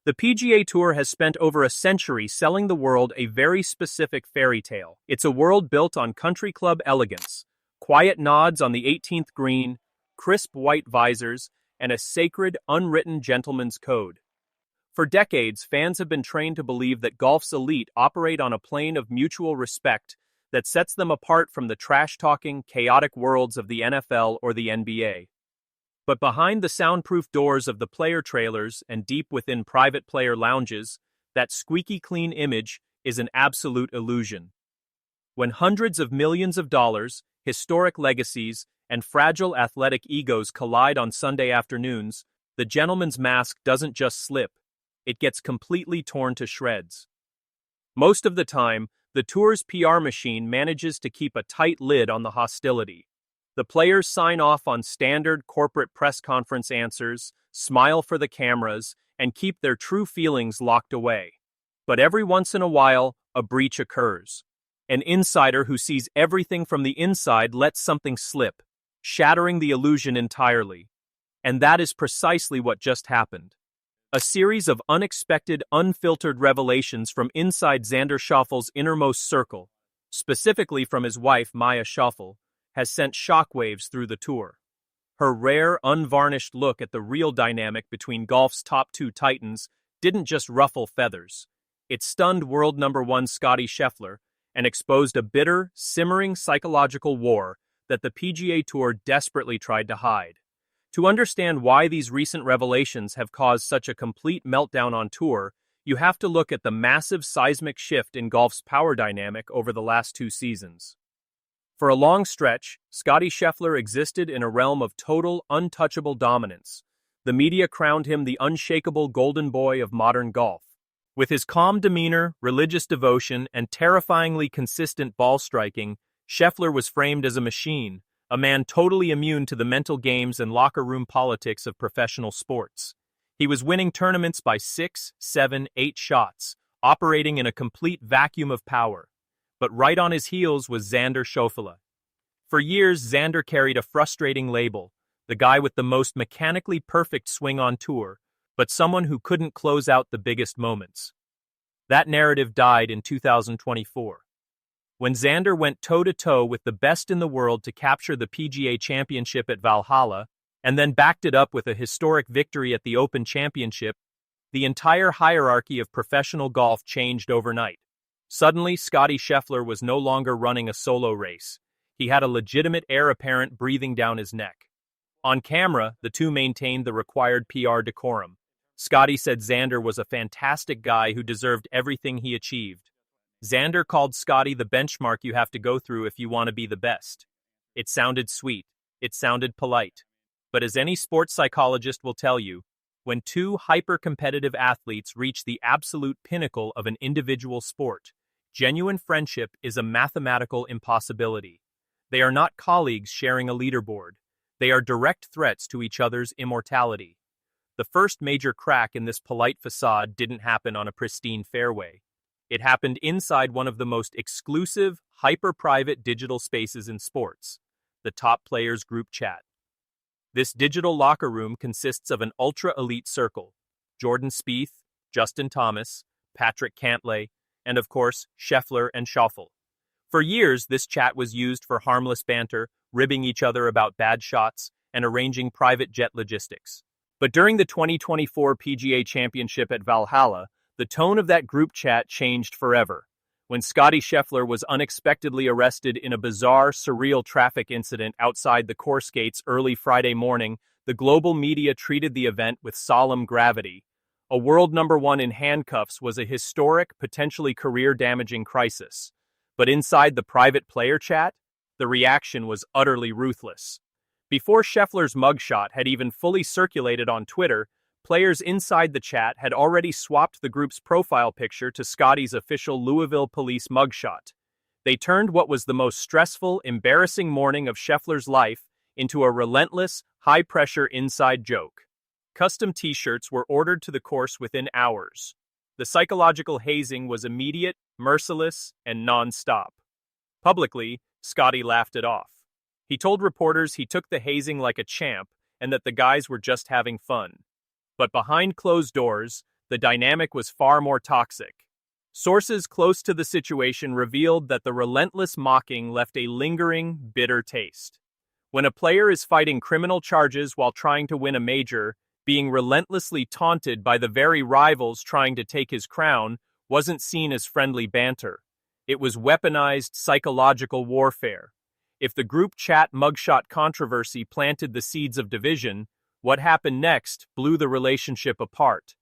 The PGA Tour has spent over a century selling the world a very specific fairy tale. It's a world built on country club elegance, quiet nods on the 18th green, crisp white visors, and a sacred, unwritten gentleman's code. For decades, fans have been trained to believe that golf's elite operate on a plane of mutual respect that sets them apart from the trash-talking, chaotic worlds of the NFL or the NBA. But behind the soundproof doors of the player trailers and deep within private player lounges, that squeaky clean image is an absolute illusion. When hundreds of millions of dollars, historic legacies, and fragile athletic egos collide on Sunday afternoons, the gentleman's mask doesn't just slip, it gets completely torn to shreds. Most of the time, the tour's PR machine manages to keep a tight lid on the hostility. The players sign off on standard corporate press conference answers, smile for the cameras, and keep their true feelings locked away. But every once in a while, a breach occurs. An insider who sees everything from the inside lets something slip, shattering the illusion entirely. And that is precisely what just happened. A series of unexpected, unfiltered revelations from inside Xander Schauffele's innermost circle, specifically from his wife Maya Schauffele, has sent shockwaves through the tour. Her rare, unvarnished look at the real dynamic between golf's top two titans didn't just ruffle feathers. It stunned world number one Scottie Scheffler and exposed a bitter, simmering psychological war that the PGA Tour desperately tried to hide. To understand why these recent revelations have caused such a complete meltdown on tour, you have to look at the massive seismic shift in golf's power dynamic over the last 2 seasons. For a long stretch, Scottie Scheffler existed in a realm of total, untouchable dominance. The media crowned him the unshakable golden boy of modern golf. With his calm demeanor, religious devotion, and terrifyingly consistent ball striking, Scheffler was framed as a machine, a man totally immune to the mental games and locker room politics of professional sports. He was winning tournaments by 6, 7, 8 shots, operating in a complete vacuum of power. But right on his heels was Xander Schauffele. For years, Xander carried a frustrating label, the guy with the most mechanically perfect swing on tour, but someone who couldn't close out the biggest moments. That narrative died in 2024. When Xander went toe-to-toe with the best in the world to capture the PGA Championship at Valhalla, and then backed it up with a historic victory at the Open Championship, the entire hierarchy of professional golf changed overnight. Suddenly, Scottie Scheffler was no longer running a solo race. He had a legitimate heir apparent breathing down his neck. On camera, the two maintained the required PR decorum. Scottie said Xander was a fantastic guy who deserved everything he achieved. Xander called Scottie the benchmark you have to go through if you want to be the best. It sounded sweet. It sounded polite. But as any sports psychologist will tell you, when two hyper-competitive athletes reach the absolute pinnacle of an individual sport, genuine friendship is a mathematical impossibility. They are not colleagues sharing a leaderboard. They are direct threats to each other's immortality. The first major crack in this polite facade didn't happen on a pristine fairway. It happened inside one of the most exclusive, hyper-private digital spaces in sports, the top players group chat. This digital locker room consists of an ultra-elite circle: Jordan Spieth, Justin Thomas, Patrick Cantlay, and of course, Scheffler and Schauffele. For years, this chat was used for harmless banter, ribbing each other about bad shots, and arranging private jet logistics. But during the 2024 PGA Championship at Valhalla, the tone of that group chat changed forever. When Scottie Scheffler was unexpectedly arrested in a bizarre, surreal traffic incident outside the course gates early Friday morning, the global media treated the event with solemn gravity. A world number one in handcuffs was a historic, potentially career-damaging crisis. But inside the private player chat, the reaction was utterly ruthless. Before Scheffler's mugshot had even fully circulated on Twitter, players inside the chat had already swapped the group's profile picture to Scottie's official Louisville police mugshot. They turned what was the most stressful, embarrassing morning of Scheffler's life into a relentless, high-pressure inside joke. Custom t-shirts were ordered to the course within hours. The psychological hazing was immediate, merciless, and non-stop. Publicly, Scottie laughed it off. He told reporters he took the hazing like a champ and that the guys were just having fun. But behind closed doors, the dynamic was far more toxic. Sources close to the situation revealed that the relentless mocking left a lingering, bitter taste. When a player is fighting criminal charges while trying to win a major, being relentlessly taunted by the very rivals trying to take his crown wasn't seen as friendly banter. It was weaponized psychological warfare. If the group chat mugshot controversy planted the seeds of division, what happened next blew the relationship apart.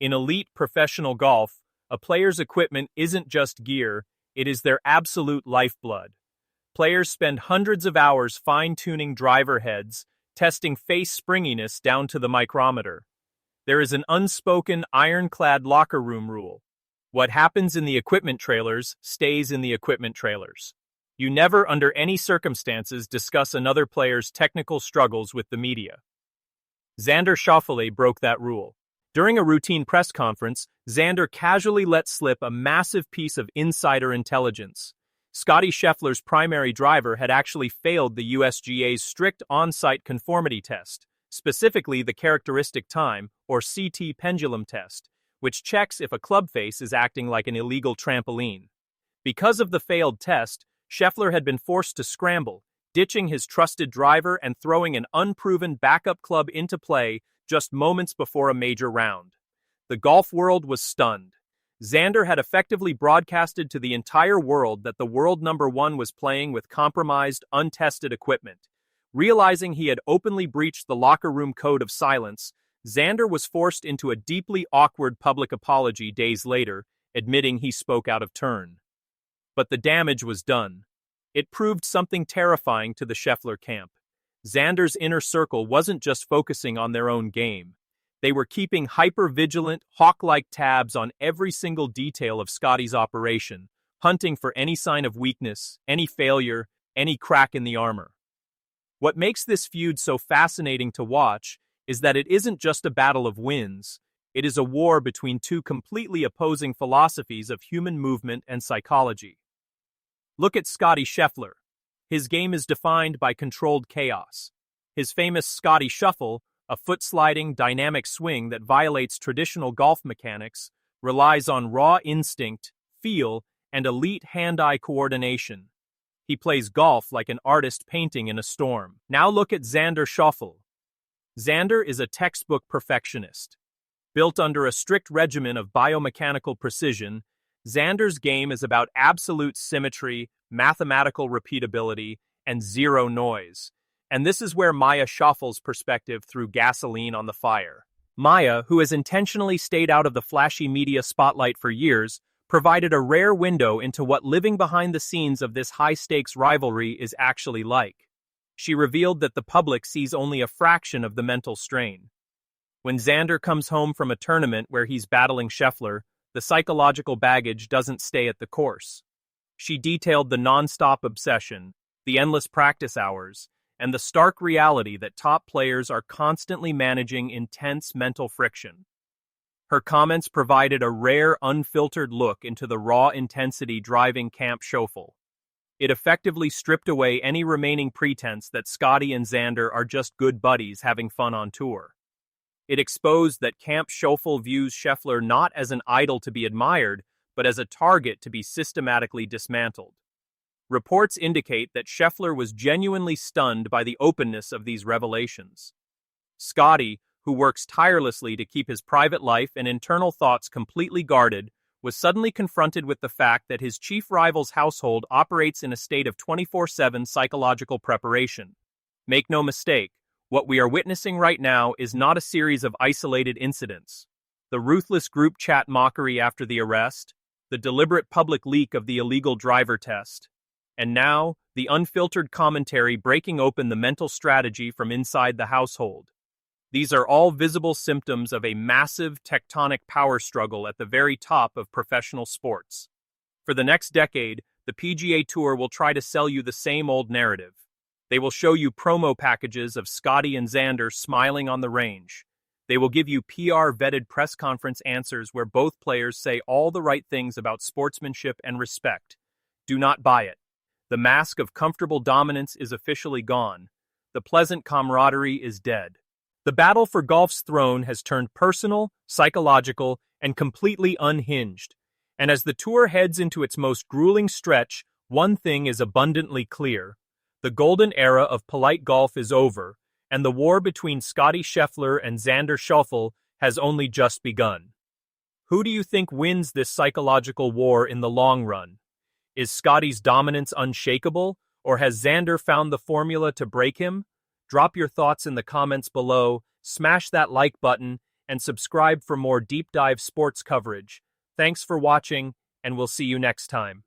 In elite professional golf, a player's equipment isn't just gear, it is their absolute lifeblood. Players spend hundreds of hours fine-tuning driver heads, testing face springiness down to the micrometer. There is an unspoken, ironclad locker room rule. What happens in the equipment trailers stays in the equipment trailers. You never, under any circumstances, discuss another player's technical struggles with the media. Xander Schauffele broke that rule. During a routine press conference, Xander casually let slip a massive piece of insider intelligence. Scottie Scheffler's primary driver had actually failed the USGA's strict on-site conformity test, specifically the characteristic time, or CT pendulum test, which checks if a club face is acting like an illegal trampoline. Because of the failed test, Scheffler had been forced to scramble, ditching his trusted driver and throwing an unproven backup club into play just moments before a major round. The golf world was stunned. Xander had effectively broadcasted to the entire world that the world number one was playing with compromised, untested equipment. Realizing he had openly breached the locker room code of silence, Xander was forced into a deeply awkward public apology days later, admitting he spoke out of turn. But the damage was done. It proved something terrifying to the Scheffler camp. Xander's inner circle wasn't just focusing on their own game. They were keeping hyper-vigilant, hawk-like tabs on every single detail of Scottie's operation, hunting for any sign of weakness, any failure, any crack in the armor. What makes this feud so fascinating to watch is that it isn't just a battle of wins, it is a war between two completely opposing philosophies of human movement and psychology. Look at Scottie Scheffler. His game is defined by controlled chaos. His famous Scottie Shuffle, a foot-sliding, dynamic swing that violates traditional golf mechanics, relies on raw instinct, feel, and elite hand-eye coordination. He plays golf like an artist painting in a storm. Now look at Xander Schauffele. Xander is a textbook perfectionist. Built under a strict regimen of biomechanical precision, Xander's game is about absolute symmetry, mathematical repeatability, and zero noise. And this is where Maya Schauffele's perspective threw gasoline on the fire. Maya, who has intentionally stayed out of the flashy media spotlight for years, provided a rare window into what living behind the scenes of this high-stakes rivalry is actually like. She revealed that the public sees only a fraction of the mental strain. When Xander comes home from a tournament where he's battling Scheffler, the psychological baggage doesn't stay at the course. She detailed the non-stop obsession, the endless practice hours, and the stark reality that top players are constantly managing intense mental friction. Her comments provided a rare, unfiltered look into the raw intensity driving Camp Schauffele. It effectively stripped away any remaining pretense that Scottie and Xander are just good buddies having fun on tour. It exposed that Camp Schauffele views Scheffler not as an idol to be admired, but as a target to be systematically dismantled. Reports indicate that Scheffler was genuinely stunned by the openness of these revelations. Scottie, who works tirelessly to keep his private life and internal thoughts completely guarded, was suddenly confronted with the fact that his chief rival's household operates in a state of 24/7 psychological preparation. Make no mistake, what we are witnessing right now is not a series of isolated incidents. The ruthless group chat mockery after the arrest, the deliberate public leak of the illegal driver test, and now, the unfiltered commentary breaking open the mental strategy from inside the household. These are all visible symptoms of a massive tectonic power struggle at the very top of professional sports. For the next decade, the PGA Tour will try to sell you the same old narrative. They will show you promo packages of Scottie and Xander smiling on the range. They will give you PR-vetted press conference answers where both players say all the right things about sportsmanship and respect. Do not buy it. The mask of comfortable dominance is officially gone. The pleasant camaraderie is dead. The battle for golf's throne has turned personal, psychological, and completely unhinged. And as the tour heads into its most grueling stretch, one thing is abundantly clear. The golden era of polite golf is over, and the war between Scottie Scheffler and Xander Schauffele has only just begun. Who do you think wins this psychological war in the long run? Is Scottie's dominance unshakable, or has Xander found the formula to break him? Drop your thoughts in the comments below, smash that like button, and subscribe for more deep dive sports coverage. Thanks for watching, and we'll see you next time.